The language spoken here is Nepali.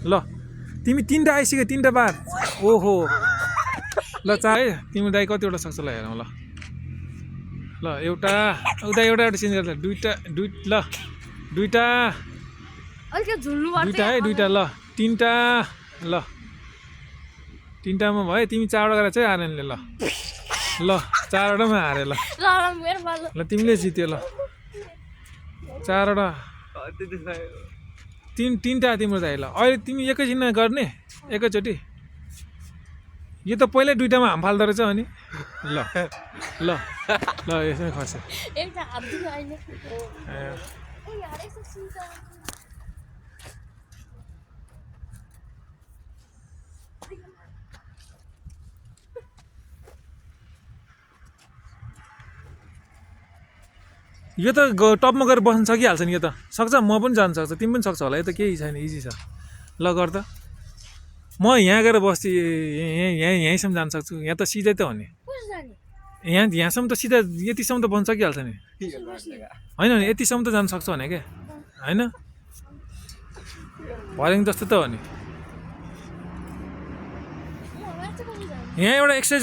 ल तिमी 3टा आइसक्यो 3टा बार ओहो ल 4 है तिम्रो दाइ कतिवटा सक्छ ल हेरौँ ल एउटा उता एउटा चेन्ज गर्दा दुईटा ल दुईटा दुईटा है दुईटा ल 3टा ल 3टामा भयो तिमी 4वटा गरेर चाहिँ आर्यनले ल 4वटामा हारे ल तिमीले जित्यो ल 4वटा 3टा तिम्रो दाइ ल अहिले तिमी एकैछिनमा गर्ने एकैचोटि यो त पहिल्यै 2टामा हाम फाल्दो रहेछ अनि ल ल ल यसमै खस्यो यो त टपमा गएर बस्न सकिहाल्छ नि यो त सक्छ म पनि जान सक्छ तिमी पनि सक्छ होला यो त केही छैन इजी छ ल गर त म यहाँ गएर बस्छु यहीँसम्म जान सक्छु यहाँ त सिधै त हो नि यहाँसम्म त सिधा यतिसम्म त बस्न सकिहाल्छ नि होइन नि यतिसम्म त जान सक्छ भने क्या होइन भर्याङ जस्तो त हो नि यहाँ एउटा एक्सर्साइज